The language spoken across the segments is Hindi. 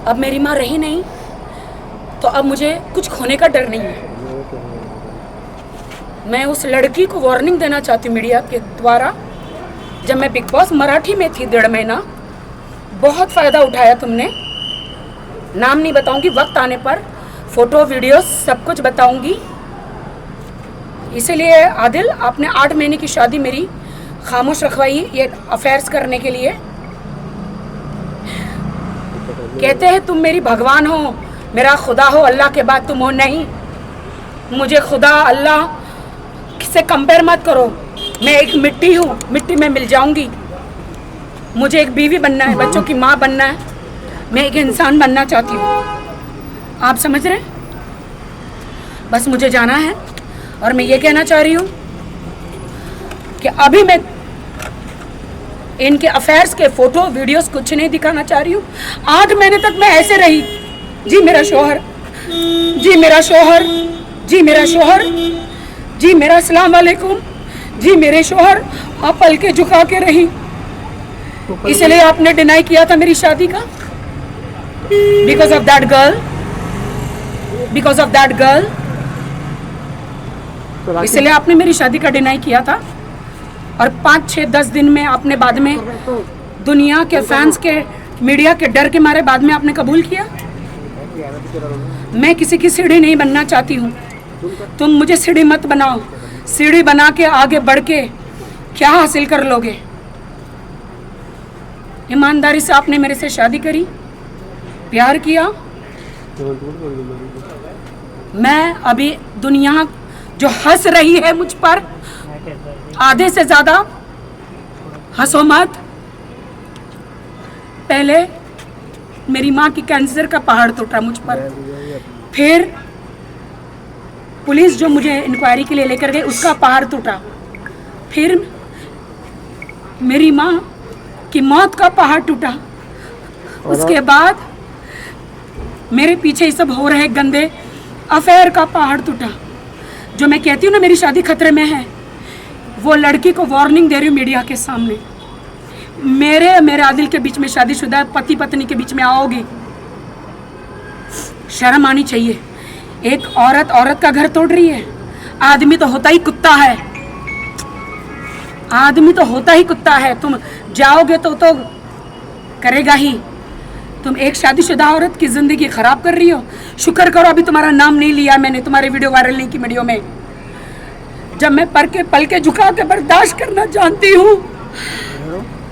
अब मेरी माँ रही नहीं तो अब मुझे कुछ खोने का डर नहीं है। मैं उस लड़की को वार्निंग देना चाहती हूँ मीडिया के द्वारा। जब मैं बिग बॉस मराठी में थी 1.5 महीना, बहुत फ़ायदा उठाया तुमने। नाम नहीं बताऊंगी, वक्त आने पर फ़ोटो वीडियो सब कुछ बताऊंगी। इसीलिए आदिल, आपने 8 महीने की शादी मेरी खामोश रखवाई ये अफेयर्स करने के लिए। कहते हैं तुम मेरी भगवान हो, मेरा खुदा हो, अल्लाह के बाद तुम हो। नहीं, मुझे खुदा अल्लाह से कंपेयर मत करो। मैं एक मिट्टी हूँ, मिट्टी में मिल जाऊंगी। मुझे एक बीवी बनना है, बच्चों की माँ बनना है। मैं एक इंसान बनना चाहती हूँ। आप समझ रहे हैं? बस मुझे जाना है और मैं ये कहना चाह रही हूँ कि अभी मैं इनके अफेयर्स के फोटो वीडियोस कुछ नहीं दिखाना चाह रही हूँ। 8 महीने तक मैं ऐसे रही। जी मेरा शोहर, जी मेरा शोहर, जी मेरा शोहर, जी मेरा अस्सलाम वालेकुम, जी मेरे शोहर। आप पल के झुका के रही, इसलिए आपने डिनाई किया था मेरी शादी का। Because of that girl, because of that girl, इसलिए आपने मेरी शादी का डिनाई किया था। और 5, 6, 10 दिन में आपने बाद में दुनिया के फैंस के, मीडिया के डर के मारे बाद में आपने कबूल किया। मैं किसी की सीढ़ी नहीं बनना चाहती हूँ। तुम मुझे सीढ़ी मत बनाओ। सीढ़ी बना के आगे बढ़ के क्या हासिल कर लोगे? ईमानदारी से आपने मेरे से शादी करी, प्यार किया। मैं अभी दुनिया जो हंस रही है मुझ पर, आधे से ज़्यादा हंसो मत। पहले मेरी माँ की कैंसर का पहाड़ टूटा मुझ पर, फिर पुलिस जो मुझे इंक्वायरी के लिए लेकर गई उसका पहाड़ टूटा, फिर मेरी माँ की मौत का पहाड़ टूटा। उसके बाद मेरे पीछे ये सब हो रहे गंदे अफेयर का पहाड़ टूटा। जो मैं कहती हूँ ना मेरी शादी खतरे में है, वो लड़की को वार्निंग दे रही हूँ मीडिया के सामने। मेरे आदिल के बीच में शादीशुदा पति पत्नी के बीच में आओगी, शर्म आनी चाहिए। एक औरत का घर तोड़ रही है। आदमी तो होता ही कुत्ता है, आदमी तो होता ही कुत्ता है। तुम जाओगे तो करेगा ही। तुम एक शादीशुदा औरत की जिंदगी खराब कर रही हो। शुक्र करो अभी तुम्हारा नाम नहीं लिया मैंने, तुम्हारी वीडियो वायरल नहीं की वीडियो में। जब मैं पल के झुका के बर्दाश्त करना जानती हूँ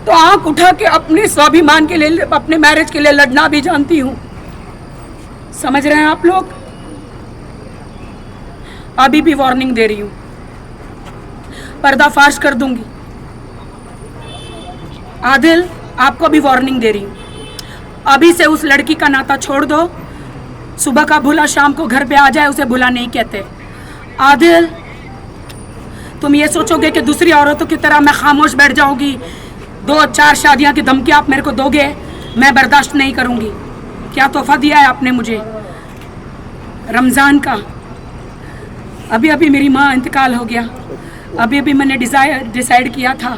तो आंख उठा के अपने स्वाभिमान के लिए, अपने मैरिज के लिए लड़ना भी जानती हूँ। समझ रहे हैं आप लोग? अभी भी वार्निंग दे रही हूँ, पर्दाफाश कर दूंगी। आदिल, आपको भी वार्निंग दे रही हूँ, अभी से उस लड़की का नाता छोड़ दो। सुबह का भूला शाम को घर पे आ जाए, उसे भूला नहीं कहते। आदिल, तुम ये सोचोगे कि दूसरी औरतों की तरह मैं खामोश बैठ जाऊंगी, 2-4 शादियां की धमकी आप मेरे को दोगे, मैं बर्दाश्त नहीं करूंगी। क्या तोहफा दिया है आपने मुझे रमज़ान का। अभी अभी मेरी माँ इंतकाल हो गया। अभी अभी मैंने डिसाइड किया था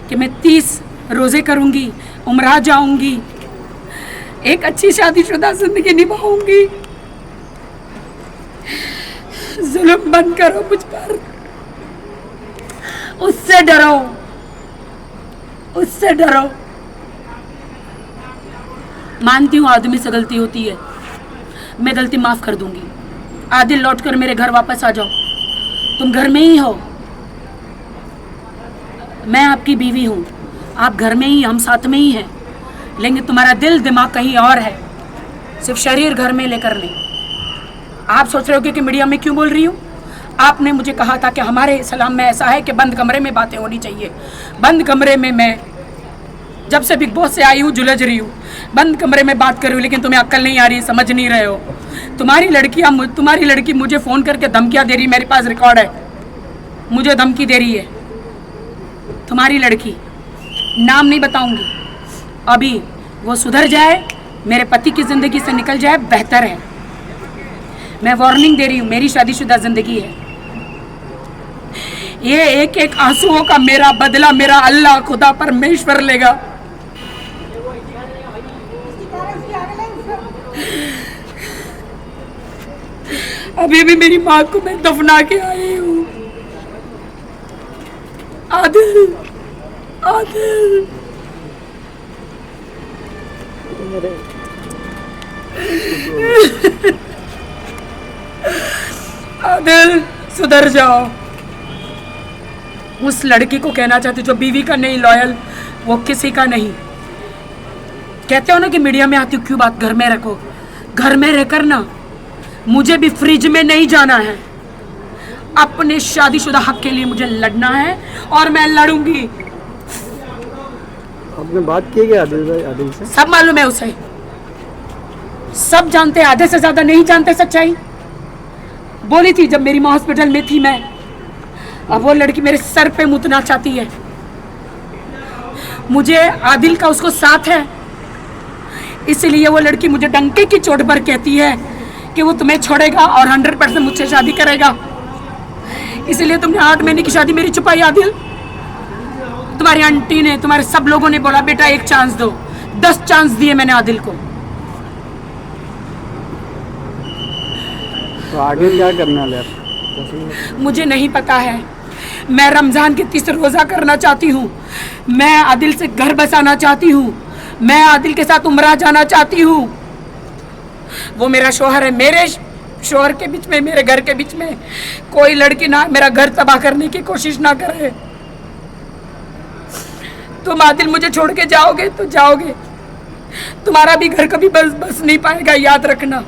कि मैं 30 रोज़े करूंगी, उम्रा जाऊंगी, एक अच्छी शादीशुदा जिंदगी निभाऊंगी। जुल्म बंद करो मुझ पर, उससे डरो, उससे डरो। मानती हूँ आदमी से गलती होती है, मैं गलती माफ कर दूंगी। आदिल, लौट कर मेरे घर वापस आ जाओ। तुम घर में ही हो, मैं आपकी बीवी हूँ, आप घर में ही, हम साथ में ही हैं। लेकिन तुम्हारा दिल दिमाग कहीं और है, सिर्फ शरीर घर में लेकर नहीं। आप सोच रहे हो कि मीडिया में क्यों बोल रही हूँ? आपने मुझे कहा था कि हमारे इस्लाम में ऐसा है कि बंद कमरे में बातें होनी चाहिए। बंद कमरे में मैं जब से बिग बॉस से आई हूँ जुलझ रही हूँ, बंद कमरे में बात कर रही हूँ, लेकिन तुम्हें अक्ल नहीं आ रही, समझ नहीं रहे हो। तुम्हारी लड़की मुझे फ़ोन करके धमकियाँ दे रही, मेरे पास रिकॉर्ड है, मुझे धमकी दे रही है तुम्हारी लड़की। नाम नहीं बताऊंगी। अभी वो सुधर जाए, मेरे पति की ज़िंदगी से निकल जाए, बेहतर है। मैं वार्निंग दे रही हूँ, मेरी शादीशुदा ज़िंदगी है। ये एक एक आंसुओं का मेरा बदला मेरा अल्लाह खुदा परमेश्वर लेगा। अभी भी मेरी माँ को मैं दफना के आई हूँ। आदिल, आदिल, आदिल सुधर जाओ। उस लड़की को कहना चाहती जो बीवी का नहीं लॉयल, वो किसी का नहीं। कहते हो ना कि मीडिया में आती क्यों बात घर में रखो। घर में रहकर ना मुझे भी फ्रिज में नहीं जाना है। अपने शादीशुदा हक के लिए मुझे लड़ना है और मैं लड़ूंगी। आपने बात की क्या आदिल भाई, आदिल से? सब मालूम है उसे, सब जानते हैं, आधे से ज्यादा नहीं जानते सच्चाई। बोली थी जब मेरी माँ हॉस्पिटल में थी मैं, अब वो लड़की मेरे सर पे मुतना चाहती है। मुझे आदिल का उसको साथ है, इसलिए वो लड़की मुझे डंके की चोट पर कहती है कि वो तुम्हें छोड़ेगा और 100% मुझसे शादी करेगा। इसलिए तुमने 8 महीने की शादी मेरी छुपाई आदिल। तुम्हारी आंटी ने, तुम्हारे सब लोगों ने बोला बेटा एक चांस दो, 10 चांस दिए मैंने आदिल को। तो आगे क्या करना है? मुझे नहीं पता है। मैं रमजान के 30 रोजा करना चाहती हूँ। मैं आदिल से घर बसाना चाहती हूँ। मैं आदिल के साथ उम्रा जाना चाहती हूँ। वो मेरा शोहर है, मेरे शोहर के बीच में, मेरे घर के बीच में कोई लड़की ना मेरा घर तबाह करने की कोशिश ना करे। तुम आदिल मुझे छोड़ के जाओगे तो जाओगे, तुम्हारा भी घर कभी बस नहीं पाएगा, याद रखना।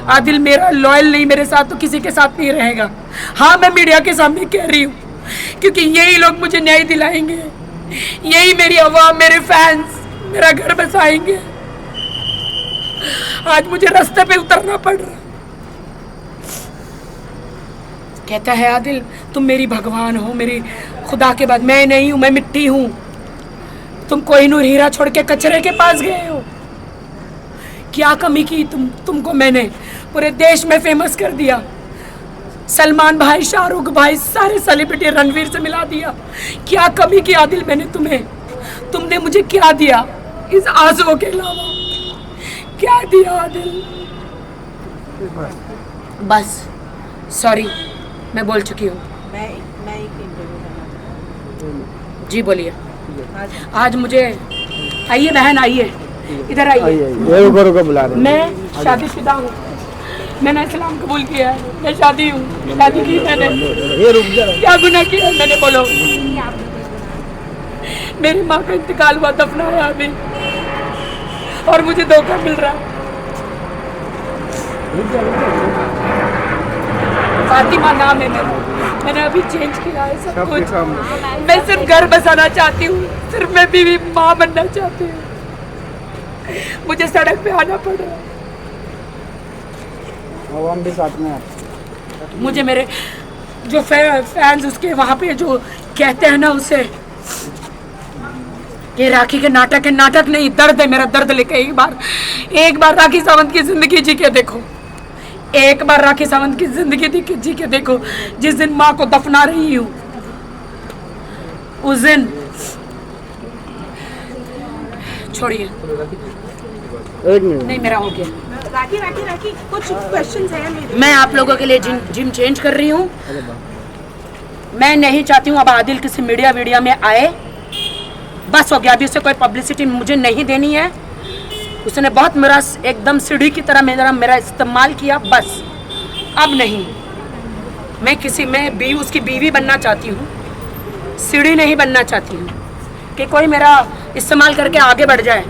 आदिल मेरा लॉयल नहीं, मेरे साथ तो किसी के साथ नहीं रहेगा। हाँ, मैं मीडिया के सामने कह रही हूँ क्योंकि यही लोग मुझे न्याय दिलाएंगे, यही मेरी अवाम, मेरे फैंस मेरा घर बसाएंगे। आज मुझे रास्ते पे उतरना पड़ रहा। कहता है आदिल तुम मेरी भगवान हो, मेरी खुदा के बाद। मैं नहीं हूं, मैं मिट्टी हूं। तुम कोहिनूर हीरा छोड़ के कचरे के पास गए हो। क्या कमी की तुमको मैंने पूरे देश में फेमस कर दिया। सलमान भाई, शाहरुख भाई, सारे सेलिब्रिटी, रणवीर से मिला दिया। क्या कमी की आदिल मैंने तुम्हें? तुमने मुझे क्या दिया इस आंसुओं के अलावा? क्या दिया आदिल? बस सॉरी, मैं बोल चुकी हूँ। मैं एक इंटरव्यू करना जी बोलिए। आज मुझे आइए बहन, आइए इधर आइए। ये ऊपर को बुला रहे हैं। मैं शादीशुदा हूँ, मैंने इस्लाम कबूल किया है, मैं शादी हूँ, शादी की मैंने। ये रुक जा। क्या गुनाह किया है मैंने, बोलो। मेरी माँ का इंतकाल हुआ, दफनाया अभी, और मुझे धोखा मिल रहा है। फातिमा नाम है मेरा, मैंने अभी चेंज किया है सब कुछ। मैं सिर्फ घर बसाना चाहती हूँ, सिर्फ मैं बीवी माँ बनना चाहती हूँ। मुझे सड़क पे आना पड़ रहा है। हम भी साथ में हैं। मुझे मेरे जो फैंस उसके वहाँ पे जो कहते हैं ना उसे कि राखी के नाटक है, नाटक नहीं, दर्द है। मेरा दर्द लेके एक बार राखी सावंत की जिंदगी जी के देखो, एक बार राखी सावंत की जिंदगी जी के देखो। जिस दिन माँ को दफना रही हूँ उस दिन, छोड़िए, एक मिनट नहीं मेरा हो गया। राखी कुछ क्वेश्चंस हैं मेरे। मैं आप लोगों के लिए जिम चेंज कर रही हूँ। मैं नहीं चाहती हूँ अब आदिल किसी मीडिया में आए। बस हो गया, अभी उसे कोई पब्लिसिटी मुझे नहीं देनी है। उसने बहुत मेरा एकदम सीढ़ी की तरह मेरा इस्तेमाल किया, बस अब नहीं। मैं उसकी बीवी बनना चाहती हूँ, सीढ़ी नहीं बनना चाहती हूँ कि कोई मेरा इस्तेमाल करके आगे बढ़ जाए।